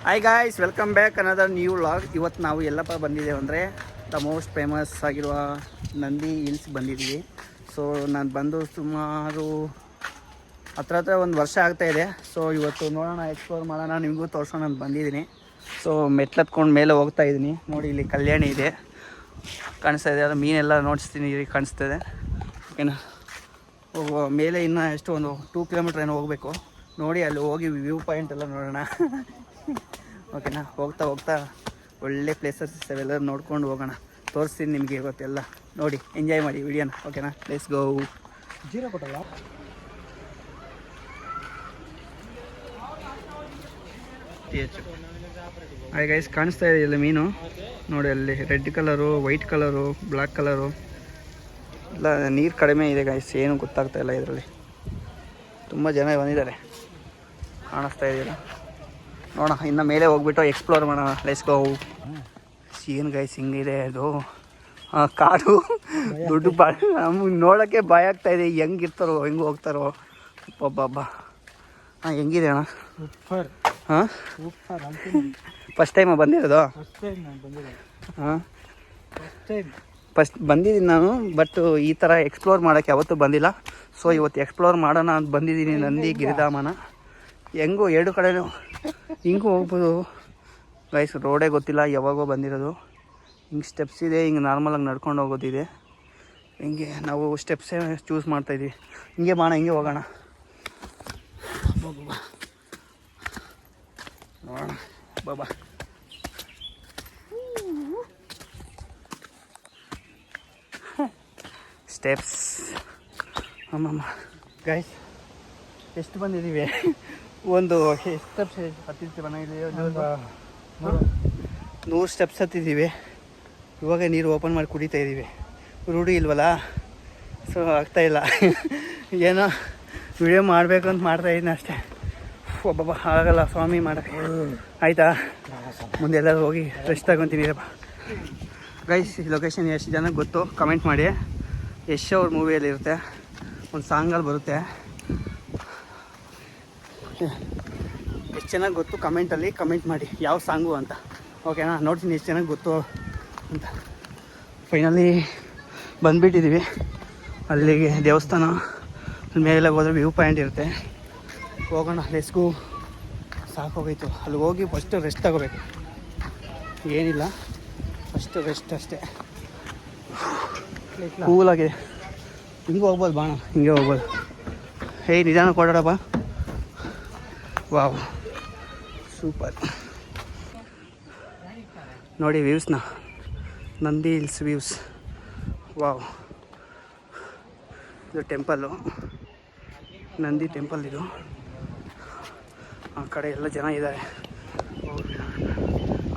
Hi guys, welcome back another new vlog. ಇವತ್ತು ನಾವು ಎಲ್ಲಪ್ಪ ಬಂದಿದ್ದೇವೆ ಅಂದರೆ ದ ಮೋಸ್ಟ್ ಫೇಮಸ್ ಆಗಿರುವ ನಂದಿ ಹಿಲ್ಸ್ ಬಂದಿದ್ದೀವಿ. ಸೊ ನಾನು ಬಂದು ಸುಮಾರು ಹತ್ರ ಒಂದು ವರ್ಷ ಆಗ್ತಾಯಿದೆ. ಸೊ ಇವತ್ತು ನೋಡೋಣ, ಎಕ್ಸ್ಪ್ಲೋರ್ ಮಾಡೋಣ, ನಿಮಗೂ ತೋರಿಸೋಣ ಅಂತ ಬಂದಿದ್ದೀನಿ. ಸೊ ಮೆಟ್ಲತ್ಕೊಂಡು ಮೇಲೆ ಹೋಗ್ತಾ ಇದ್ದೀನಿ. ನೋಡಿ, ಇಲ್ಲಿ ಕಲ್ಯಾಣಿ ಇದೆ, ಕಾಣಿಸ್ತಾ ಇದೆ. ಅದು ಮೀನೆಲ್ಲ ನೋಡಿಸ್ತೀನಿ, ಕಾಣಿಸ್ತದೆ. ಓಕೆನಾ, ಹೋಗುವ ಮೇಲೆ ಇನ್ನೂ ಎಷ್ಟು ಒಂದು 2 ಕಿಲೋಮೀಟ್ರ್ ಏನೋ ಹೋಗಬೇಕು. ನೋಡಿ, ಅಲ್ಲಿ ಹೋಗಿ ವ್ಯೂ ಪಾಯಿಂಟ್ ಎಲ್ಲ ನೋಡೋಣ. ಓಕೆನಾ, ಹೋಗ್ತಾ ಹೋಗ್ತಾ ಒಳ್ಳೆ ಪ್ಲೇಸಸ್ ಅವೆಲ್ಲ ನೋಡ್ಕೊಂಡು ಹೋಗೋಣ. ತೋರಿಸ್ತೀನಿ ನಿಮಗೆ ಇವತ್ತೆಲ್ಲ. ನೋಡಿ, ಎಂಜಾಯ್ ಮಾಡಿ ವಿಡಿಯೋನ. ಓಕೆನಾ, ಲೆಟ್ಸ್ ಗೋ. ಜೀರೋ ಕೊಟ್ಟಲ್ಲ. ಹಾಯ್ ಗೈಸ್, ಕಾಣಿಸ್ತಾ ಇದೆ ಇಲ್ಲ ಮೀನು ನೋಡಿ. ಅಲ್ಲಿ red colour, white colour, black colour ಎಲ್ಲ. ನೀರು ಕಡಿಮೆ ಇದೆ ಗೈಸ್, ಏನು ಗೊತ್ತಾಗ್ತಾ ಇಲ್ಲ ಇದರಲ್ಲಿ. ತುಂಬ ಜನ ಬಂದಿದ್ದಾರೆ, ಕಾಣಿಸ್ತಾ ಇದೆಯಲ್ಲ. ನೋಡೋಣ, ಇನ್ನು ಮೇಲೆ ಹೋಗ್ಬಿಟ್ಟು ಎಕ್ಸ್ಪ್ಲೋರ್ ಮಾಡೋಣ. Let's go. ಏನು ಗೈಸ್, ಹಿಂಗಿದೆ ಅದು ಕಾಡು. ದುಡ್ಡು ನಮಗೆ ನೋಡೋಕ್ಕೆ ಭಯ ಆಗ್ತಾ ಇದೆ. ಹೆಂಗಿರ್ತಾರೋ, ಹೆಂಗೆ ಹೋಗ್ತಾರೋ ಒಬ್ಬ. ಹಾಂ, ಹೆಂಗಿದೆ ಅಣ್ಣ? ಹಾಂ, ಫಸ್ಟ್ ಟೈಮ ಬಂದಿರೋದು? ಹಾಂ, ಫಸ್ಟ್ ಬಂದಿದ್ದೀನಿ ನಾನು. ಬಟ್ ಈ ಥರ ಎಕ್ಸ್ಪ್ಲೋರ್ ಮಾಡೋಕ್ಕೆ ಯಾವತ್ತೂ ಬಂದಿಲ್ಲ. ಸೊ ಇವತ್ತು ಎಕ್ಸ್ಪ್ಲೋರ್ ಮಾಡೋಣ ಅಂತ ಬಂದಿದ್ದೀನಿ. ನಂದಿ ಗಿರಿಧಾಮನ ಹೆಂಗೂ 2 ಕಡೆನೂ ಹಿಂಗೂ ಹೋಗ್ಬೋದು ಗೈಸ್. ರೋಡೇ ಗೊತ್ತಿಲ್ಲ, ಯಾವಾಗೋ ಬಂದಿರೋದು. ಹಿಂಗೆ ಸ್ಟೆಪ್ಸ್ ಇದೆ, ಹಿಂಗೆ ನಾರ್ಮಲಾಗಿ ನಡ್ಕೊಂಡು ಹೋಗೋದಿದೆ. ಹಿಂಗೆ ನಾವು ಸ್ಟೆಪ್ಸೇ ಚೂಸ್ ಮಾಡ್ತಾಯಿದ್ವಿ. ಹಿಂಗೆ ಹಿಂಗೆ ಹೋಗೋಣ. ನೋಡೋಣ ಬಾಬಾ. ಸ್ಟೆಪ್ಸ್ ಅಮ್ಮಮ್ಮ ಗೈಸ್, ಎಷ್ಟು ಬಂದಿದ್ದೀವಿ? ಒಂದು ಸ್ಟೆಪ್ಸ್ ಹತ್ತಿರ್ತೀವಿ ಮನೆಯಲ್ಲಿ 100 ಸ್ಟೆಪ್ಸ್ ಹತ್ತಿದ್ದೀವಿ. ಇವಾಗ ನೀರು ಓಪನ್ ಮಾಡಿ ಕುಡಿತಾ ಇದ್ದೀವಿ. ರೂಢಿ ಇಲ್ವಲ್ಲ, ಸೊ ಆಗ್ತಾಯಿಲ್ಲ. ಏನೋ ವಿಡಿಯೋ ಮಾಡಬೇಕು ಅಂತ ಮಾಡ್ತಾಯಿದ್ದೀನಿ ಅಷ್ಟೇ. ಒಬ್ಬೊಬ್ಬ ಆಗಲ್ಲ ಸ್ವಾಮಿ ಮಾಡೋಕ್ಕೆ. ಆಯಿತಾ, ಮುಂದೆಲ್ಲರೂ ಹೋಗಿ ರೆಸ್ಟ್ ತಗೊತೀನಿರಪ್ಪ. ಗೈಸ್, ಈ ಲೊಕೇಶನ್ ಎಷ್ಟು ಜನಕ್ಕೆ ಗೊತ್ತು ಕಮೆಂಟ್ ಮಾಡಿ. ಯಶ್ ಅವ್ರ ಮೂವಿಯಲ್ಲಿರುತ್ತೆ, ಒಂದು ಸಾಂಗಲ್ಲಿ ಬರುತ್ತೆ. ಎಷ್ಟು ಚೆನ್ನಾಗಿ ಗೊತ್ತು ಕಮೆಂಟಲ್ಲಿ ಕಮೆಂಟ್ ಮಾಡಿ ಯಾವ ಸಾಂಗು ಅಂತ. ಓಕೆನಾ, ನೋಡ್ತೀನಿ ಎಷ್ಟು ಚೆನ್ನಾಗಿ ಗೊತ್ತು ಅಂತ. ಫೈನಲಿ ಬಂದುಬಿಟ್ಟಿದ್ದೀವಿ. ಅಲ್ಲಿಗೆ ದೇವಸ್ಥಾನ ಮೇಲೆ ಹೋದ್ರೆ ವ್ಯೂ ಪಾಯಿಂಟ್ ಇರುತ್ತೆ. ಹೋಗೋಣ, ಲೆಟ್ಸ್ ಗೋ. ಸಾಕೋಗೋಯ್ತು. ಅಲ್ಲಿ ಹೋಗಿ ಫಸ್ಟು ರೆಸ್ಟ್ ತಗೋಬೇಕು. ಏನಿಲ್ಲ, ಫಸ್ಟು ರೆಸ್ಟ್ ಅಷ್ಟೇ. ಕೂಲಾಗಿದೆ. ಹಿಂಗೆ ಹೋಗ್ಬೋದು ಬಾಣ, ಹಿಂಗೆ ಹೋಗ್ಬೋದು. ನಿಧಾನ ಕೊಡೋಣಪ್ಪ. Wow, super. ನೋಡಿ ವ್ಯೂಸ್ನ, ನಂದಿ ಹಿಲ್ಸ್ ವ್ಯೂಸ್. ವಾವ್, ಇದು ಟೆಂಪಲ್ಲು, ನಂದಿ ಟೆಂಪಲ್ ಇದು. ಆ ಕಡೆ ಎಲ್ಲ ಜನ ಇದ್ದಾರೆ.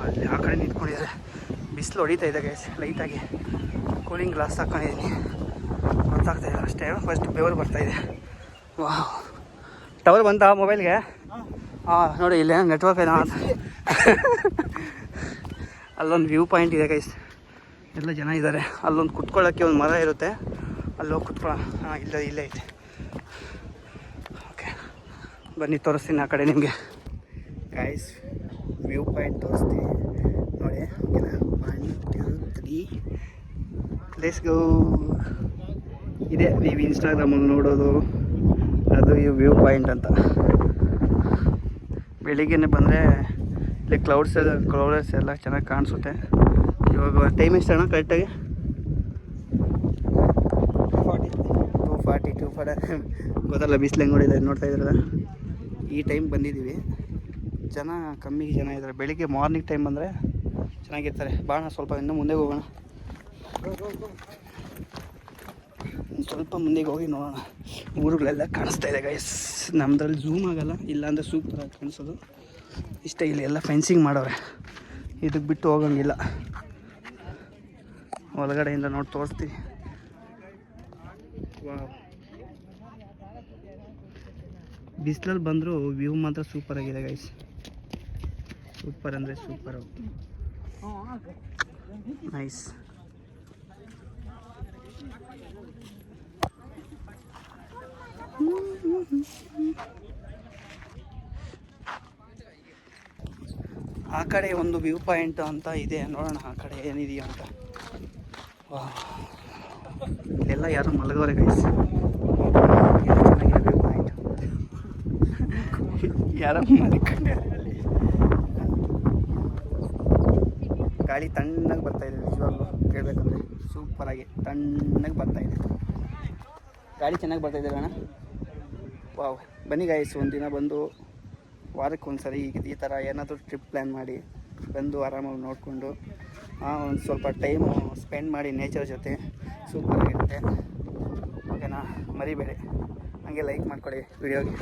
ಅಲ್ಲಿ ಆ ಕಡೆ ನಿಂತ್ಕೊಂಡಿದ್ದಾರೆ. ಬಿಸಿಲು ಹೊಡಿತಾ ಇದೆ ಗೈಸ್ ಲೈಟಾಗಿ. ಕೂಲಿಂಗ್ ಗ್ಲಾಸ್ ಹಾಕೊಂಡಿದ್ದೀನಿ, ಗೊತ್ತಾಗ್ತಾಯಿಲ್ಲ ಅಷ್ಟೇ. ಫಸ್ಟ್ ಬೆವರು ಬರ್ತಾಯಿದೆ. ವಾವ್, ಟವರ್ ಬಂತಾ ಮೊಬೈಲ್ಗೆ? ಹಾಂ, ನೋಡಿ ಇಲ್ಲೇ ನೆಟ್ವರ್ಕ್ ಏನೋ. ಅಲ್ಲೊಂದು ವ್ಯೂ ಪಾಯಿಂಟ್ ಇದೆ ಗೈಸ್, ಎಲ್ಲ ಜನ ಇದ್ದಾರೆ. ಅಲ್ಲೊಂದು ಕುತ್ಕೊಳ್ಳೋಕ್ಕೆ ಒಂದು ಮರ ಇರುತ್ತೆ, ಅಲ್ಲೋಗಿ ಕುತ್ಕೊಳ್ಳೋ. ಹಾಂ, ಇಲ್ಲೇ ಐತೆ. ಓಕೆ, ಬನ್ನಿ ತೋರಿಸ್ತೀನಿ ಆ ಕಡೆ ನಿಮಗೆ ಗೈಸ್. ವ್ಯೂ ಪಾಯಿಂಟ್ ತೋರಿಸ್ತೀನಿ ನೋಡಿ. ಓಕೆನಾ, 1 2 3 ಲೆಟ್ಸ್ ಗೋ. ಇದೆ ನೀವು ಇನ್ಸ್ಟಾಗ್ರಾಮಲ್ಲಿ ನೋಡೋದು, ಅದು ಈ ವ್ಯೂ ಪಾಯಿಂಟ್ ಅಂತ. ಬೆಳಿಗ್ಗೆನೇ ಬಂದರೆ ಇಲ್ಲಿ ಕ್ಲೌಡ್ಸ್ ಎಲ್ಲ ಚೆನ್ನಾಗಿ ಕಾಣಿಸುತ್ತೆ. ಇವಾಗ ಟೈಮ್ ಎಷ್ಟು ಅಣ್ಣ ಕರೆಕ್ಟಾಗಿ? 2:40 ಗೊತ್ತಲ್ಲ, ಬಿಸಿಲು ಹೆಂಗೆ ಹೊಡಿದೆ ನೋಡ್ತಾ ಇದ್ರಲ್ಲ. ಈ ಟೈಮ್ ಬಂದಿದ್ದೀವಿ, ಜನ ಕಮ್ಮಿ ಜನ ಇದ್ದಾರೆ. ಬೆಳಿಗ್ಗೆ ಮಾರ್ನಿಂಗ್ ಟೈಮ್ ಬಂದರೆ ಚೆನ್ನಾಗಿರ್ತಾರೆ. ಬಾಣ, ಸ್ವಲ್ಪ ಇನ್ನೂ ಮುಂದೆ ಹೋಗೋಣ. ಸ್ವಲ್ಪ ಮುಂದೆಗೆ ಹೋಗಿ ನೋಡೋಣ. ಊರುಗಳೆಲ್ಲ ಕಾಣಿಸ್ತಾ ಇದೆ ಗೈಸ್. ನಮ್ಮದ್ರಲ್ಲಿ ಝೂಮ್ ಆಗೋಲ್ಲ, ಇಲ್ಲಾಂದರೆ ಸೂಪರಾಗಿ ಕಾಣಿಸೋದು. ಇಷ್ಟ. ಇಲ್ಲಿ ಎಲ್ಲ ಫೆನ್ಸಿಂಗ್ ಮಾಡೋರೆ, ಇದಕ್ಕೆ ಬಿಟ್ಟು ಹೋಗೋಂಗಿಲ್ಲ. ಒಳಗಡೆಯಿಂದ ನೋಡಿ ತೋರಿಸ್ತೀನಿ. ವಾವ್, ಬಿಸಿಲಲ್ಲಿ ಬಂದರೂ ವ್ಯೂ ಮಾತ್ರ ಸೂಪರಾಗಿದೆ ಗೈಸ್. ಸೂಪರ್ ಅಂದರೆ ಸೂಪರು, ನೈಸ್. ಆ ಕಡೆ ಒಂದು ವ್ಯೂ ಪಾಯಿಂಟ್ ಅಂತ ಇದೆ, ನೋಡೋಣ ಆ ಕಡೆ ಏನಿದೆಯೋ ಅಂತ. ಇಲ್ಲೆಲ್ಲ ಯಾರು ಮಲಗೋರೆ ಗೈಸ್, ಚೆನ್ನಾಗಿದೆ ವ್ಯೂ ಪಾಯಿಂಟ್. ಯಾರೋ ಮಲ್ಕೊಂಡೆ ಅಲ್ಲಿ. ಗಾಳಿ ತಣ್ಣಗೆ ಬರ್ತಾಯಿದೆ ನಿಜವಾಗ್ಲೂ ಹೇಳ್ಬೇಕಂದ್ರೆ, ಸೂಪರಾಗಿ ತಣ್ಣಗೆ ಬರ್ತಾಯಿದೆ. ಗಾಳಿ ಚೆನ್ನಾಗಿ ಬರ್ತಾಯಿದೆ ಅಣ್ಣ. ವಾವ್, ಬನ್ನಿ ಗಾಯ್ಸ್, ಒಂದಿನ ಬಂದು ವಾರಕ್ಕೆ ಒಂದು ಸರಿ ಈ ಥರ ಏನಾದರೂ ಟ್ರಿಪ್ ಪ್ಲ್ಯಾನ್ ಮಾಡಿ ಬಂದು ಆರಾಮಾಗಿ ನೋಡಿಕೊಂಡು ಒಂದು ಸ್ವಲ್ಪ ಟೈಮು ಸ್ಪೆಂಡ್ ಮಾಡಿ ನೇಚರ್ ಜೊತೆ ಸೂಪರಾಗಿರುತ್ತೆ. ಓಕೆನಾ? ಮರಿಬೇಡಿ, ಹಾಗೆ ಲೈಕ್ ಮಾಡ್ಕೊಳ್ಳಿ ವಿಡಿಯೋಗೆ.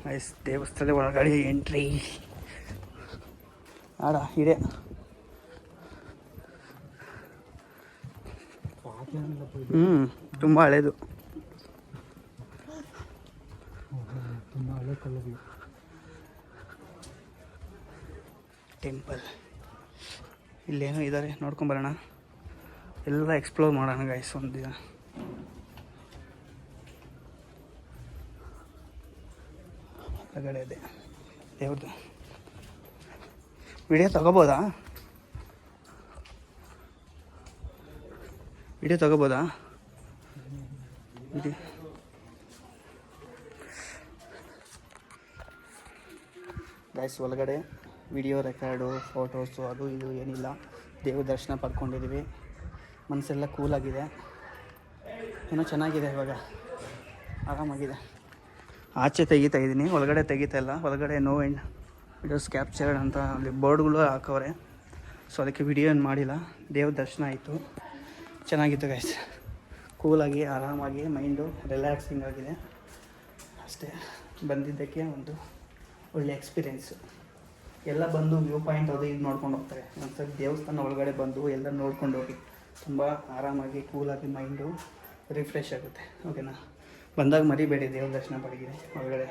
ಗೈಸ್, ದೇವಸ್ಥಾನದ ಒಳಗಡೆ ಎಂಟ್ರಿ ಇದೆ. ತುಂಬ ಹಳೇದು, ಟೆಂಪಲ್. ಇಲ್ಲೇನೋ ಇದ್ದಾರೆ, ನೋಡ್ಕೊಂಬರೋಣ, ಎಲ್ಲ ಎಕ್ಸ್ಪ್ಲೋರ್ ಮಾಡೋಣ ಗೈಸ್ ಒಂದು ದಿನ. ಹೊರಗಡೆ ಇದೆ ದೇವ್ರದ್ದು. ವಿಡಿಯೋ ತಗೋಬೋದಾ? ವಿಡಿಯೋ ಗೈಸ್, ಒಳಗಡೆ ವಿಡಿಯೋ ರೆಕಾರ್ಡು, ಫೋಟೋಸು ಅದು ಇದು ಏನಿಲ್ಲ. ದೇವ್ರ ದರ್ಶನ ಪಡ್ಕೊಂಡಿದ್ದೀವಿ, ಮನಸ್ಸೆಲ್ಲ ಕೂಲಾಗಿದೆ, ಏನೋ ಚೆನ್ನಾಗಿದೆ, ಇವಾಗ ಆರಾಮಾಗಿದೆ. ಆಚೆ ತೆಗಿತಾ ಇದ್ದೀನಿ, ಒಳಗಡೆ ತೆಗಿತಾ ಇಲ್ಲ. ಒಳಗಡೆ ನೋ ಎಂಡ್ ವಿಡಿಯೋಸ್ ಕ್ಯಾಪ್ಚರ್ಡ್ ಅಂತ ಅಲ್ಲಿ ಬೋರ್ಡ್ಗಳು ಹಾಕವ್ರೆ, ಸೊ ಅದಕ್ಕೆ ವಿಡಿಯೋ ಏನು ಮಾಡಿಲ್ಲ. ದೇವ್ರ ದರ್ಶನ ಆಯಿತು, ಚೆನ್ನಾಗಿತ್ತು ಗೈಸ್. ಕೂಲಾಗಿ ಆರಾಮಾಗಿ ಮೈಂಡು ರಿಲ್ಯಾಕ್ಸಿಂಗ್ ಆಗಿದೆ ಅಷ್ಟೇ. ಬಂದಿದ್ದಕ್ಕೆ ಒಂದು ಒಳ್ಳೆ ಎಕ್ಸ್ಪೀರಿಯೆನ್ಸು. ಎಲ್ಲ ಬಂದು ವ್ಯೂ ಪಾಯಿಂಟ್ ಅದು ಇದು ನೋಡ್ಕೊಂಡು ಹೋಗ್ತಾರೆ. ಒಂದ್ಸರಿ ದೇವಸ್ಥಾನ ಒಳಗಡೆ ಬಂದು ಎಲ್ಲ ನೋಡ್ಕೊಂಡು ಹೋಗಿ, ತುಂಬ ಆರಾಮಾಗಿ ಕೂಲಾಗಿ ಮೈಂಡು ರಿಫ್ರೆಶ್ ಆಗುತ್ತೆ. ಓಕೆನಾ? ಬಂದಾಗ ಮರಿಬೇಡಿ ದೇವ್ರ ದರ್ಶನ ಪಡಗಿದೆ ಒಳಗಡೆ.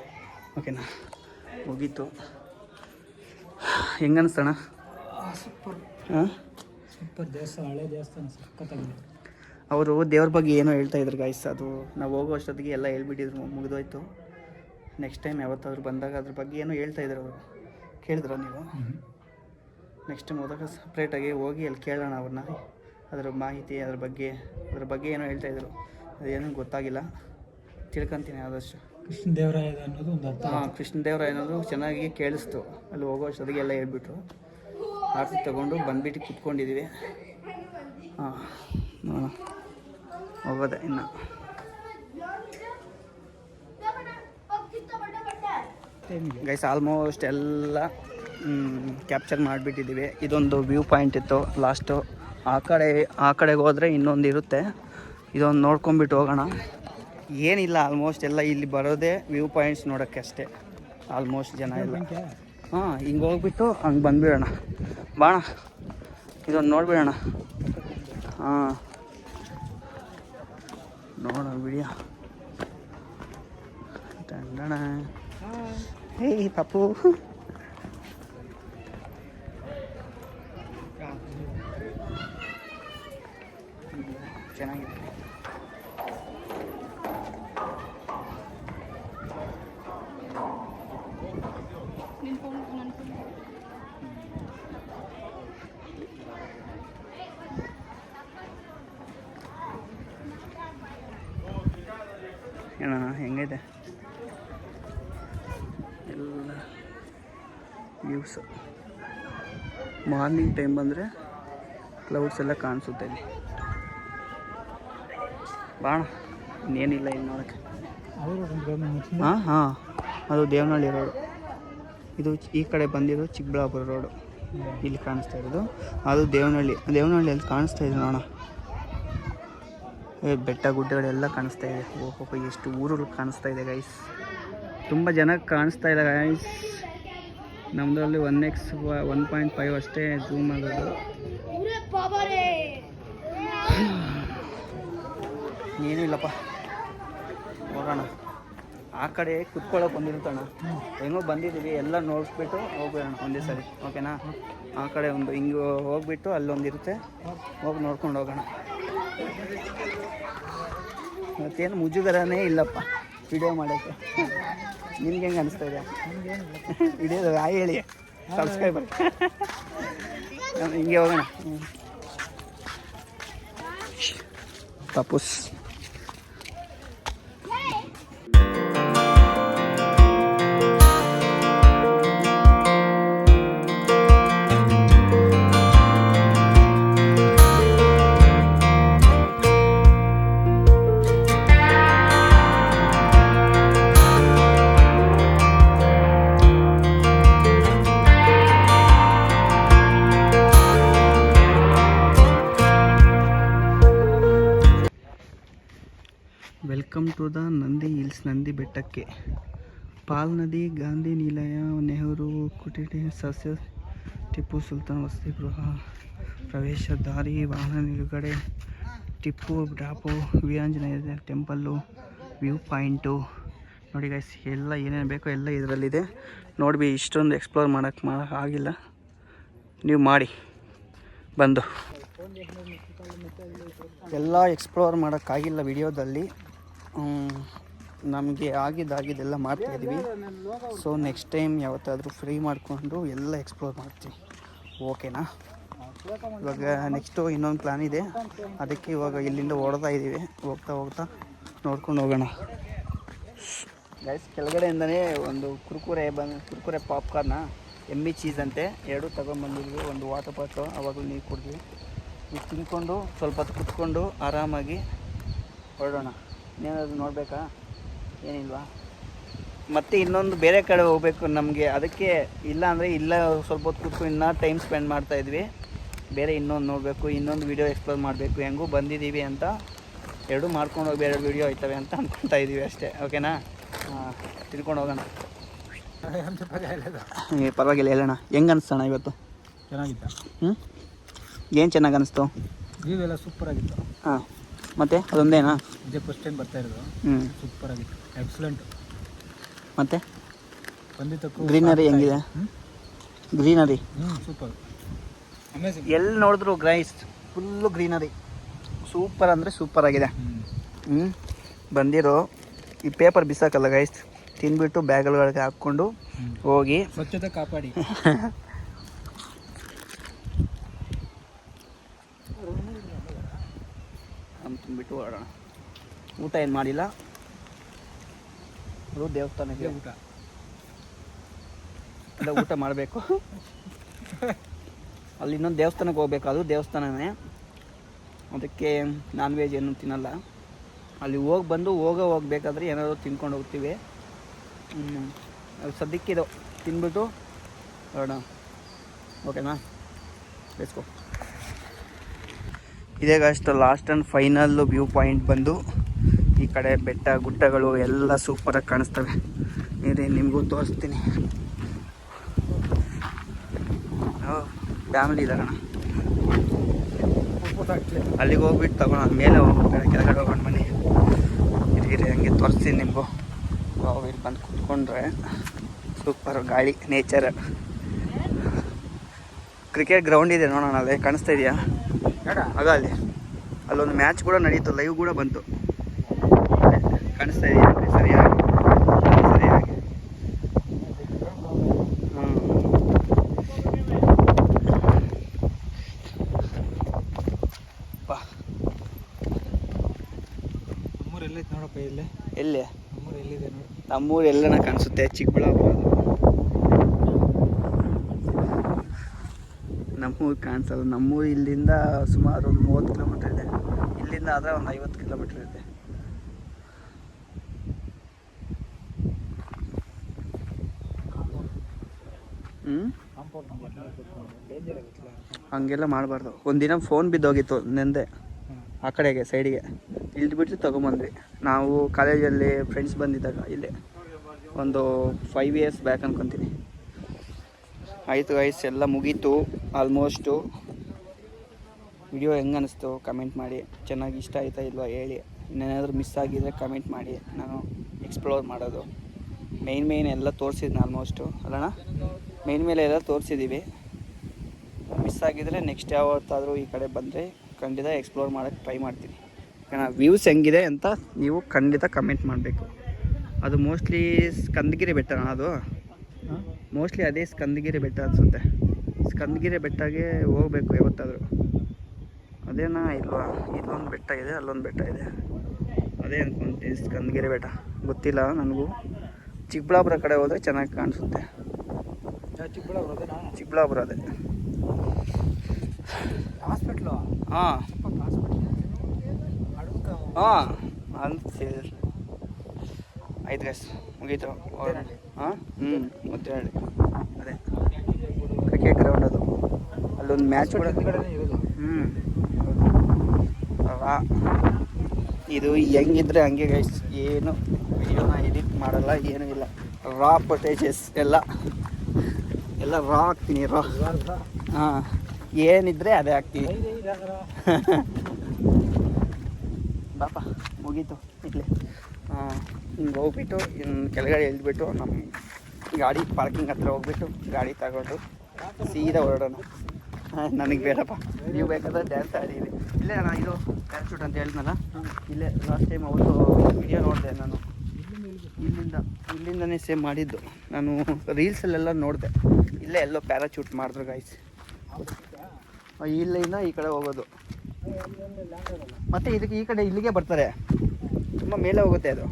ಓಕೆನಾ? ಮುಗೀತು. ಹೆಂಗನ್ನಿಸ್ತಣ? ಸೂಪರ್. ಹಾಂ, ಸೂಪರ್ ದೇವಸ್ಥಾನ, ಹಳೆ ದೇವಸ್ಥಾನ ಸಖತ್ತಾಗಿದೆ. ಅವರು ದೇವ್ರ ಬಗ್ಗೆ ಏನೋ ಹೇಳ್ತಾಯಿದ್ರು ಗಾಯ್ಸ್, ಅದು ನಾವು ಹೋಗೋ ಅಷ್ಟೊತ್ತಿಗೆ ಎಲ್ಲ ಹೇಳ್ಬಿಟ್ಟಿದ್ರು, ಮುಗಿದೋಯ್ತು. ನೆಕ್ಸ್ಟ್ ಟೈಮ್ ಯಾವತ್ತಾದ್ರೂ ಬಂದಾಗ ಅದ್ರ ಬಗ್ಗೆ ಏನೋ ಹೇಳ್ತಾಯಿದ್ರು ಅವರು. ಕೇಳಿದ್ರ ನೀವು? ನೆಕ್ಸ್ಟ್ ಟೈಮ್ ಹೋದಾಗ ಸಪ್ರೇಟಾಗಿ ಹೋಗಿ ಅಲ್ಲಿ ಕೇಳೋಣ ಅವ್ರನ್ನ, ಅದರ ಮಾಹಿತಿ, ಅದ್ರ ಬಗ್ಗೆ ಏನೋ ಹೇಳ್ತಾಯಿದ್ರು. ಅದೇನೂ ಗೊತ್ತಾಗಿಲ್ಲ, ತಿಳ್ಕೊತೀನಿ ಆದಷ್ಟು. ಕೃಷ್ಣದೇವರಾಯ ಅನ್ನೋದು ಒಂದು ಅರ್ಥ. ಹಾಂ, ಕೃಷ್ಣದೇವರಾಯ ಅನ್ನೋದು ಚೆನ್ನಾಗಿ ಕೇಳಿಸ್ತು. ಅಲ್ಲಿ ಹೋಗೋ ಅಷ್ಟೊತ್ತಿಗೆ ಎಲ್ಲ ಹೇಳ್ಬಿಟ್ರು. ಆರತಿ ತೊಗೊಂಡು ಬಂದುಬಿಟ್ಟು ಕುತ್ಕೊಂಡಿದ್ದೀವಿ. ಹಾಂ, ನೋಡೋಣ, ಹೋಗೋದೆ ಇನ್ನು. ಗೈಸ್, ಆಲ್ಮೋಸ್ಟ್ ಎಲ್ಲ ಕ್ಯಾಪ್ಚರ್ ಮಾಡಿಬಿಟ್ಟಿದ್ದೀವಿ. ಇದೊಂದು ವ್ಯೂ ಪಾಯಿಂಟ್ ಇತ್ತು ಲಾಸ್ಟು. ಆ ಕಡೆಗೆ ಹೋದರೆ ಇನ್ನೊಂದು ಇರುತ್ತೆ, ಇದೊಂದು ನೋಡ್ಕೊಂಬಿಟ್ಟು ಹೋಗೋಣ. ಏನಿಲ್ಲ, ಆಲ್ಮೋಸ್ಟ್ ಎಲ್ಲ ಇಲ್ಲಿ ಬರೋದೇ ವ್ಯೂ ಪಾಯಿಂಟ್ಸ್ ನೋಡೋಕ್ಕೆ ಅಷ್ಟೇ ಆಲ್ಮೋಸ್ಟ್ ಜನ ಎಲ್ಲ. ಹಾಂ, ಹಿಂಗೆ ಹೋಗ್ಬಿಟ್ಟು ಹಂಗೆ ಬಂದುಬಿಡೋಣ. ಬಾಣ, ಇದೊಂದು ನೋಡಿಬಿಡೋಣ. ಹಾಂ, ನೋಡೋಣ ವಿಡಿಯೋ. ತಂಡಣ. ಹೇ ಪಾಪು, ಚೆನ್ನಾಗಿದೆ. ಏನಣ್ಣ, ಹೆಂಗೈತೆ ಎಲ್ಲ ವ್ಯೂಸ್? ಮಾರ್ನಿಂಗ್ ಟೈಮ್ ಬಂದರೆ ಕ್ಲೌಡ್ಸ್ ಎಲ್ಲ ಕಾಣಿಸುತ್ತೆ ಇಲ್ಲಿ. ಬಾಣ, ಇನ್ನೇನಿಲ್ಲ ಇಲ್ಲಿ ನೋಡೋಕ್ಕೆ. ಹಾಂ, ಅದು ದೇವನಹಳ್ಳಿ ರೋಡು. ಇದು ಈ ಕಡೆ ಬಂದಿರೋ ಚಿಕ್ಕಬಳ್ಳಾಪುರ ರೋಡು. ಇಲ್ಲಿ ಕಾಣಿಸ್ತಾ ಇರೋದು ಅದು ದೇವನಹಳ್ಳಿಯಲ್ಲಿ ಕಾಣಿಸ್ತಾ ಇದೆ ನೋಡೋಣ. ಬೆಟ್ಟ ಗುಡ್ಡಗಳೆಲ್ಲ ಕಾಣಿಸ್ತಾ ಇದೆ. ಓಹೋ, ಎಷ್ಟು ಊರುಗಳು ಕಾಣಿಸ್ತಾ ಇದೆ ಗೈಸ್. ತುಂಬ ಜನಕ್ಕೆ ಕಾಣಿಸ್ತಾ ಇಲ್ಲ ಗೈಸ್. ನಮ್ಮದ್ರಲ್ಲಿ 1x 1.5 ಅಷ್ಟೇ ಝೂಮ್ ಆಗೋದು. ಏನೂ ಇಲ್ಲಪ್ಪ, ಹೋಗೋಣ. ಆ ಕಡೆ ಕುತ್ಕೊಳ್ಳೋಕೆ ಬಂದಿರುತ್ತಣ್ಣ, ಹೆಂಗೋ ಬಂದಿದ್ದೀವಿ, ಎಲ್ಲ ನೋಡಿಸ್ಬಿಟ್ಟು ಹೋಗ್ಬೇಡಣ ಒಂದೇ ಸರಿ. ಓಕೆನಾ? ಆ ಕಡೆ ಒಂದು ಹಿಂಗೆ ಹೋಗ್ಬಿಟ್ಟು ಅಲ್ಲೊಂದಿರುತ್ತೆ, ಹೋಗಿ ನೋಡ್ಕೊಂಡು ಹೋಗೋಣ. ಮತ್ತೇನು ಮುಜುಗರನೇ ಇಲ್ಲಪ್ಪ ವಿಡಿಯೋ ಮಾಡೋಕ್ಕೆ. ನಿಮ್ಗೆ ಹೆಂಗೆ ಅನಿಸ್ತಾ ಇದೆ ವಿಡಿಯೋದು ಹಾಯ್ ಹೇಳಿ ಸಬ್ಸ್ಕ್ರೈಬರ್ ಹಿಂಗೆ ಹೋಗೋಣ ಪಪುಸ್ welcome to the Nandi hills Nandi ಬೆಟ್ಟಕ್ಕೆ ಪಾಲ್ ನದಿ ಗಾಂಧಿ ನಿಲಯ ನೆಹರು ಕುಟಿಟಿ ಸಸ್ಯ ಟಿಪ್ಪು ಸುಲ್ತಾನ್ ವಸತಿ ಗೃಹ ಪ್ರವೇಶ ದಾರಿ ವಾಹನ ನಿಲುಗಡೆ Tipu drop Veeranjaneya temple view point ನೋಡಿ ಗೈಸ್ ಎಲ್ಲ ಏನೇನು ಬೇಕೋ ಎಲ್ಲ ಇದರಲ್ಲಿದೆ ನೋಡಿ ಇಷ್ಟೊಂದು ಎಕ್ಸ್ಪ್ಲೋರ್ ಮಾಡೋಕ್ಕೆ ಆಗಿಲ್ಲ ನೀವು ಮಾಡಿ ಬಂದು ಎಲ್ಲ ಎಕ್ಸ್ಪ್ಲೋರ್ ಮಾಡೋಕ್ಕಾಗಿಲ್ಲ ವಿಡಿಯೋದಲ್ಲಿ ನಮಗೆ ಆಗಿದ್ದೆಲ್ಲ ಮಾಡ್ತಾಯಿದ್ದೀವಿ ಸೊ ನೆಕ್ಸ್ಟ್ ಟೈಮ್ ಯಾವತ್ತಾದರೂ ಫ್ರೀ ಮಾಡಿಕೊಂಡು ಎಲ್ಲ ಎಕ್ಸ್ಪ್ಲೋರ್ ಮಾಡ್ತೀವಿ ಓಕೆನಾ ಇವಾಗ ನೆಕ್ಸ್ಟು ಇನ್ನೊಂದು ಪ್ಲ್ಯಾನ್ ಇದೆ ಅದಕ್ಕೆ ಇವಾಗ ಇಲ್ಲಿಂದ ಓಡ್ತಾ ಇದ್ದೀವಿ ಹೋಗ್ತಾ ನೋಡ್ಕೊಂಡು ಹೋಗೋಣ ಗೈಸ್ ಕೆಳಗಡೆಯಿಂದನೇ ಒಂದು ಕುರ್ಕುರೆ ಪಾಪ್ಕಾರ್ನ ಎಮ್ಮಿ ಚೀಸ್ ಅಂತೆ ಎರಡು ತೊಗೊಂಬಂದಿದ್ವಿ ಒಂದು ವಾಟರ್ ಬಾಟ್ಲು ಅವಾಗಲೂ ನೀರು ಕುಡಿದ್ವಿ ಇದು ತಿನ್ಕೊಂಡು ಸ್ವಲ್ಪ ಹೊತ್ತು ಕುತ್ಕೊಂಡು ಆರಾಮಾಗಿ ಹೊರಡೋಣ ಇನ್ನೇನಾದರೂ ನೋಡಬೇಕಾ ಏನಿಲ್ವಾ ಮತ್ತೆ ಇನ್ನೊಂದು ಬೇರೆ ಕಡೆ ಹೋಗಬೇಕು ನಮಗೆ ಅದಕ್ಕೆ ಇಲ್ಲ ಅಂದರೆ ಇಲ್ಲ ಸ್ವಲ್ಪ ಹೊತ್ತು ಕೂತ್ಕೊಂಡು ಇನ್ನೂ ಟೈಮ್ ಸ್ಪೆಂಡ್ ಮಾಡ್ತಾಯಿದ್ವಿ ಬೇರೆ ಇನ್ನೊಂದು ನೋಡಬೇಕು ಇನ್ನೊಂದು ವೀಡಿಯೋ ಎಕ್ಸ್ಪ್ಲೋರ್ ಮಾಡಬೇಕು ಹೆಂಗೂ ಬಂದಿದ್ದೀವಿ ಅಂತ ಎರಡೂ ಮಾಡ್ಕೊಂಡು ಹೋಗಿ ಬೇರೆ ವೀಡಿಯೋ ಆಯ್ತವೆ ಅಂತ ಅಂದ್ಕೊತಾ ಇದ್ದೀವಿ ಅಷ್ಟೇ ಓಕೆನಾ ತಿಳ್ಕೊಂಡು ಹೋಗೋಣ ಪರವಾಗಿಲ್ಲ ಹೇಳೋಣ ಹೆಂಗೆ ಅನಿಸ್ತಣ್ಣ ಇವತ್ತು ಚೆನ್ನಾಗಿತ್ತು ಏನು ಚೆನ್ನಾಗಿ ಅನಿಸ್ತು ವ್ಯೂ ಎಲ್ಲ ಸೂಪರ್ ಆಗಿತ್ತು ಹಾಂ ಮತ್ತೆ ಅದೊಂದೇನಾ ಇದೇ ಫಸ್ಟ್ ಟೈಮ್ ಬರ್ತಾ ಇರೋದು ಸೂಪರ್ ಆಗಿತ್ತು ಎಕ್ಸಲೆಂಟ್ ಮತ್ತೆ ಬಂದಿದ್ದಕ್ಕೂ ಗ್ರೀನರಿ ಹೆಂಗಿದೆ ಗ್ರೀನರಿ ಸೂಪರ್ ಅಮೇಜಿಂಗ್ ಎಲ್ಲಿ ನೋಡಿದ್ರು ಗೈಸ್ ಫುಲ್ಲು ಗ್ರೀನರಿ ಸೂಪರ್ ಅಂದರೆ ಸೂಪರ್ ಆಗಿದೆ ಬಂದಿರೋ ಈ ಪೇಪರ್ ಬಿಸಾಕಲ್ಲ ಗೈಸ್ ತಿಂದ್ಬಿಟ್ಟು ಬ್ಯಾಗ್ಗಳಿಗೆ ಹಾಕ್ಕೊಂಡು ಹೋಗಿ ಸ್ವಚ್ಛತೆ ಕಾಪಾಡಿ ತುಂಬಿಟ್ಟು ಹೊರಡೋಣ ಊಟ ಏನು ಮಾಡಿಲ್ಲ ಅದು ದೇವಸ್ಥಾನಕ್ಕೆ ಊಟ ಅಲ್ಲ ಊಟ ಮಾಡಬೇಕು ಅಲ್ಲಿ ಇನ್ನೊಂದು ದೇವಸ್ಥಾನಕ್ಕೆ ಹೋಗ್ಬೇಕು ಅದು ದೇವಸ್ಥಾನನೇ ಅದಕ್ಕೆ ನಾನ್ ವೆಜ್ ಏನು ತಿನ್ನಲ್ಲ ಅಲ್ಲಿ ಹೋಗಬೇಕಾದ್ರೆ ಏನಾದರೂ ತಿನ್ಕೊಂಡು ಹೋಗ್ತೀವಿ ಸದ್ಯಕ್ಕೆ ಇದು ತಿನ್ಬಿಟ್ಟು ಹೊರಡೋಣ ಓಕೆನಾ ಬೇಸ್ಕೋ ಇದೇಗ ಅಷ್ಟು last and final view point ಬಂದು ಈ ಕಡೆ ಬೆಟ್ಟ ಗುಡ್ಡಗಳು ಎಲ್ಲ ಸೂಪರಾಗಿ ಕಾಣಿಸ್ತವೆ ನೀರೇ ನಿಮಗೂ ತೋರಿಸ್ತೀನಿ ಫ್ಯಾಮಿಲಿ ಇದಾರಣ ಅಲ್ಲಿಗೆ ಹೋಗ್ಬಿಟ್ಟು ತಗೋಣ ಮೇಲೆ ಹೋಗ್ಬೇಕು ಕೆಳಗಡೆ ಹೋಗೋಣ ಬನ್ನಿ ಇರಿ ಹಂಗೆ ತೋರಿಸ್ತೀನಿ ನಿಮಗೂ ಇಲ್ಲಿ ಬಂದು ಕುತ್ಕೊಂಡ್ರೆ ಸೂಪರ್ ಗಾಳಿ ನೇಚರ್ ಕ್ರಿಕೆಟ್ ಗ್ರೌಂಡ್ ಇದೆ ನೋಡೋಣ ಅಲ್ಲೇ ಕಾಣಿಸ್ತಾ ಇದೆಯಾ ಆಗ ಅಲ್ಲೊಂದು ಮ್ಯಾಚ್ ಕೂಡ ನಡೀತು ಲೈವ್ ಕೂಡ ಬಂತು ಕಾಣಿಸ್ತಾ ಇದೆಯಾ ಸರಿಯಾಗಿ ನೋಡಪ್ಪ ಇಲ್ಲೇ ಎಲ್ಲಿ ನಮ್ಮೂರು ಎಲ್ಲಿದೆ ನೋಡಿ ನಮ್ಮೂರು ಎಲ್ಲನ ಕಾಣಿಸುತ್ತೆ ಚಿಕ್ಕಬಳ್ಳಾಪುರ ನಮ್ಮೂರು ಕಾಣಿಸಲ್ಲ ನಮ್ಮೂರು ಇಲ್ಲಿಂದ ಸುಮಾರು ಒಂದು 30 ಕಿಲೋಮೀಟ್ರ್ ಇದೆ ಇಲ್ಲಿಂದ ಆದರೆ ಒಂದು 50 ಕಿಲೋಮೀಟ್ರ್ ಇದೆ ಹಂಗೆಲ್ಲ ಮಾಡಬಾರ್ದು ಒಂದಿನ ಫೋನ್ ಬಿದ್ದೋಗಿತ್ತು ನೆಂದೆ ಆ ಕಡೆಗೆ ಸೈಡಿಗೆ ಇಳಿದ್ಬಿಟ್ಟು ತೊಗೊಂಬಂದ್ವಿ ನಾವು ಕಾಲೇಜಲ್ಲಿ ಫ್ರೆಂಡ್ಸ್ ಬಂದಿದ್ದಾಗ ಇಲ್ಲೇ ಒಂದು 5 ಇಯರ್ಸ್ ಬ್ಯಾಕ್ ಅನ್ಕೊತೀನಿ ಆಯಿತು ಗೈಸ್ ಎಲ್ಲ ಮುಗೀತು ಆಲ್ಮೋಸ್ಟು ವಿಡಿಯೋ ಹೆಂಗೆ ಅನ್ನಿಸ್ತು ಕಮೆಂಟ್ ಮಾಡಿ ಚೆನ್ನಾಗಿ ಇಷ್ಟ ಆಯ್ತಾ ಇಲ್ವಾ ಹೇಳಿ ಇನ್ನೇನಾದರೂ ಮಿಸ್ ಆಗಿದ್ರೆ ಕಮೆಂಟ್ ಮಾಡಿ ನಾನು ಎಕ್ಸ್ಪ್ಲೋರ್ ಮಾಡೋದು ಮೇಯ್ನ್ ಎಲ್ಲ ತೋರಿಸಿದ್ನ ಆಲ್ಮೋಸ್ಟು ಅಲ್ಲಣ್ಣ ಮೇಲೆ ಎಲ್ಲ ತೋರಿಸಿದ್ದೀವಿ ಮಿಸ್ ಆಗಿದ್ರೆ ನೆಕ್ಸ್ಟ್ ಯಾವತ್ತಾದರೂ ಈ ಕಡೆ ಬಂದರೆ ಖಂಡಿತ ಎಕ್ಸ್ಪ್ಲೋರ್ ಮಾಡೋಕ್ಕೆ ಟ್ರೈ ಮಾಡ್ತೀನಿ ವ್ಯೂಸ್ ಹೆಂಗಿದೆ ಅಂತ ನೀವು ಖಂಡಿತ ಕಮೆಂಟ್ ಮಾಡಬೇಕು ಅದು ಮೋಸ್ಟ್ಲಿ ಸ್ಕಂದಗಿರಿ ಬೆಟ್ಟನ ಅದು, ಮೋಸ್ಟ್ಲಿ ಅದೇ ಸ್ಕಂದಗಿರಿ ಬೆಟ್ಟ ಅನಿಸುತ್ತೆ. ಸ್ಕಂದಗಿರಿ ಬೆಟ್ಟಗೆ ಹೋಗ್ಬೇಕು ಯಾವತ್ತಾದರೂ. ಅದೇನಾ ಇಲ್ವಾ? ಇಲ್ಲೊಂದು ಬೆಟ್ಟ ಇದೆ, ಅಲ್ಲೊಂದು ಬೆಟ್ಟ ಇದೆ, ಅದೇ ಅನ್ಕೊಂತೀನಿ ಸ್ಕಂದಗಿರಿ ಬೆಟ್ಟ. ಗೊತ್ತಿಲ್ಲ ನನಗೂ. ಚಿಕ್ಕಬಳ್ಳಾಪುರ ಕಡೆ ಹೋದರೆ ಚೆನ್ನಾಗಿ ಕಾಣಿಸುತ್ತೆ. ಚಿಕ್ಕಬಳ್ಳಾಪುರ ಅದೇ ಹಾಸ್ಪಿಟ್ಲು. ಹಾಂ ಹಾಂ ಅಂತ ಆಯ್ತು ಗೈಸ್, ಮುಗೀತು. ಹಾಂ ಮುದ್ದೇನಹಳ್ಳಿ ಅದೇ ಕ್ರಿಕೆಟ್ ಗ್ರೌಂಡ್ ಅದು. ಅಲ್ಲೊಂದು ಮ್ಯಾಚ್ ಕೂಡ. ಇದು ಹೆಂಗಿದ್ರೆ ಹಂಗೆ ಗೈಸ್, ಏನು ವಿಡಿಯೋನ ಎಡಿಟ್ ಮಾಡಲ್ಲ, ಏನೂ ಇಲ್ಲ. ರಾ ಫುಟೇಜಸ್ ಎಲ್ಲ ರಾ ಹಾಕ್ತೀನಿ. ಹಾಂ, ಏನಿದ್ರೆ ಅದೇ ಹಾಕ್ತೀನಿ. ಬಾಪ ಮುಗೀತು ಇಡ್ಲಿ. ಹಿಂಗೆ ಹೋಗ್ಬಿಟ್ಟು ಇನ್ನು ಕೆಳಗಡೆ ಇಳಿದ್ಬಿಟ್ಟು ನಮ್ಮ ಗಾಡಿ ಪಾರ್ಕಿಂಗ್ ಹತ್ರ ಹೋಗ್ಬಿಟ್ಟು ಗಾಡಿ ತಗೊಂಡು ಸೀದಾ ಹೊರಡೋಣ. ನನಗೆ ಬೇಡಪ್ಪ, ನೀವು ಬೇಕಾದ್ರೆ ಡ್ಯಾನ್ಸ್ ಆಡೀರಿ. ಇಲ್ಲೇ ನಾನು ಇದು ಪ್ಯಾರಾಶೂಟ್ ಅಂತ ಹೇಳಿದ್ನಲ್ಲ, ಇಲ್ಲೇ ಲಾಸ್ಟ್ ಟೈಮ್ ಅವತ್ತು ವಿಡಿಯೋ ನೋಡಿದೆ ನಾನು. ಇಲ್ಲಿಂದನೇ ಸೇಮ್ ಮಾಡಿದ್ದು ನಾನು, ರೀಲ್ಸಲ್ಲೆಲ್ಲ ನೋಡಿದೆ. ಇಲ್ಲೇ ಎಲ್ಲೋ ಪ್ಯಾರಾಶೂಟ್ ಮಾಡಿದ್ರು ಗೈಸ್. ಇಲ್ಲಿಂದ ಈ ಕಡೆ ಹೋಗೋದು, ಮತ್ತು ಇದಕ್ಕೆ ಈ ಕಡೆ ಇಲ್ಲಿಗೆ ಬರ್ತಾರೆ. ತುಂಬ ಮೇಲೆ ಹೋಗುತ್ತೆ ಅದು.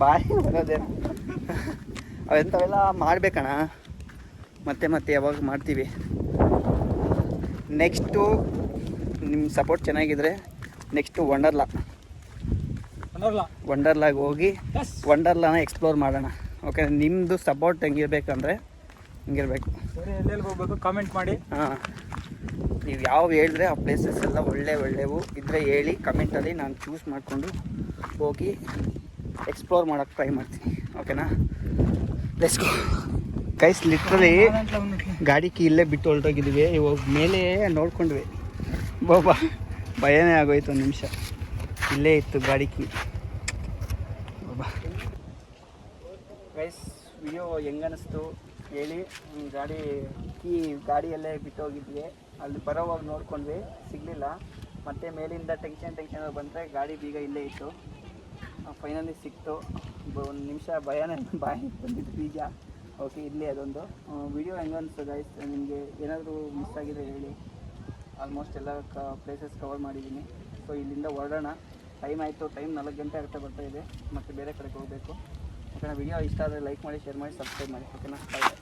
ಬಾಯಿ ಬರೋದೇನು ಅವೆಂಥವೆಲ್ಲ ಮಾಡಬೇಕಣ್ಣ. ಮತ್ತೆ ಯಾವಾಗ ಮಾಡ್ತೀವಿ. ನೆಕ್ಸ್ಟು ನಿಮ್ಮ ಸಪೋರ್ಟ್ ಚೆನ್ನಾಗಿದ್ರೆ ನೆಕ್ಸ್ಟು ವಂಡರ್ಲಾಗೆ ಹೋಗಿ ವಂಡರ್ಲಾನ ಎಕ್ಸ್ಪ್ಲೋರ್ ಮಾಡೋಣ. ಓಕೆ, ನಿಮ್ಮದು ಸಪೋರ್ಟ್ ಹೆಂಗಿರ್ಬೇಕಂದ್ರೆ ಹಿಂಗಿರ್ಬೇಕು. ಎಲ್ಲೆಲ್ಲಿ ಹೋಗ್ಬೇಕು ಕಾಮೆಂಟ್ ಮಾಡಿ. ಹಾಂ, ನೀವು ಯಾವ ಹೇಳಿದ್ರೆ ಆ ಪ್ಲೇಸಸ್ ಎಲ್ಲ ಒಳ್ಳೆಯವು ಇದ್ದರೆ ಹೇಳಿ ಕಮೆಂಟಲ್ಲಿ. ನಾನು ಚೂಸ್ ಮಾಡಿಕೊಂಡು ಹೋಗಿ ಎಕ್ಸ್ಪ್ಲೋರ್ ಮಾಡೋಕ್ಕೆ ಟ್ರೈ ಮಾಡ್ತೀನಿ. ಓಕೆನಾ? Let's go guys. ಲಿಟ್ರಲಿ ಗಾಡಿ ಕೀ ಇಲ್ಲೇ ಬಿಟ್ಟು ಹೊರಟೋಗಿದ್ದೀವಿ. ಇವಾಗ ಮೇಲೆ ನೋಡ್ಕೊಂಡ್ವಿ, ಬಾಬಾ ಭಯನೇ ಆಗೋಯ್ತು. ಒಂದು ನಿಮಿಷ ಇಲ್ಲೇ ಇತ್ತು ಗಾಡಿ ಕೀ. ಬಾಬಾ ಗೈಸ್, ವಿಡಿಯೋ ಹೆಂಗನ್ನಿಸ್ತು ಹೇಳಿ. ಗಾಡಿಯಲ್ಲೇ ಬಿಟ್ಟೋಗಿದ್ವಿ. ಅಲ್ಲಿ ಬರೋವಾಗ ನೋಡ್ಕೊಂಡ್ವಿ, ಸಿಗಲಿಲ್ಲ. ಮತ್ತು ಮೇಲಿಂದ ಟೆನ್ಷನ್ ಬಂದರೆ ಗಾಡಿ ಬೀಗ ಇಲ್ಲೇ ಇತ್ತು. ಫೈನಲಿ ಸಿಕ್ತು. ಒಂದು ನಿಮಿಷ ಭಯನೇ ಬಾಯಿ ಬಂದಿದ್ದು ಬೀಗ. ಓಕೆ, ಇಲ್ಲೇ ಅದೊಂದು ವಿಡಿಯೋ ಹೆಂಗೆ ಅನಿಸ್ತು ಗೈಸ್. ನಿಮಗೆ ಏನಾದರೂ ಮಿಸ್ ಆಗಿದೆ ಹೇಳಿ. ಆಲ್ಮೋಸ್ಟ್ ಎಲ್ಲ ಪ್ಲೇಸಸ್ ಕವರ್ ಮಾಡಿದ್ದೀನಿ. ಸೊ ಇಲ್ಲಿಂದ ಹೊರಡೋಣ. ಟೈಮ್ ಆಯಿತು, ಟೈಮ್ 4 ಗಂಟೆ ಆಗ್ತಾ ಬರ್ತಾಯಿದೆ. ಮತ್ತು ಬೇರೆ ಕಡೆಗೆ ಹೋಗಬೇಕು. ಓಕೆನಾ? ವಿಡಿಯೋ ಇಷ್ಟ ಆದರೆ ಲೈಕ್ ಮಾಡಿ, ಶೇರ್ ಮಾಡಿ, ಸಬ್ಸ್ಕ್ರೈಬ್ ಮಾಡಿ. ಓಕೆನಾ? ಬಾಯ್.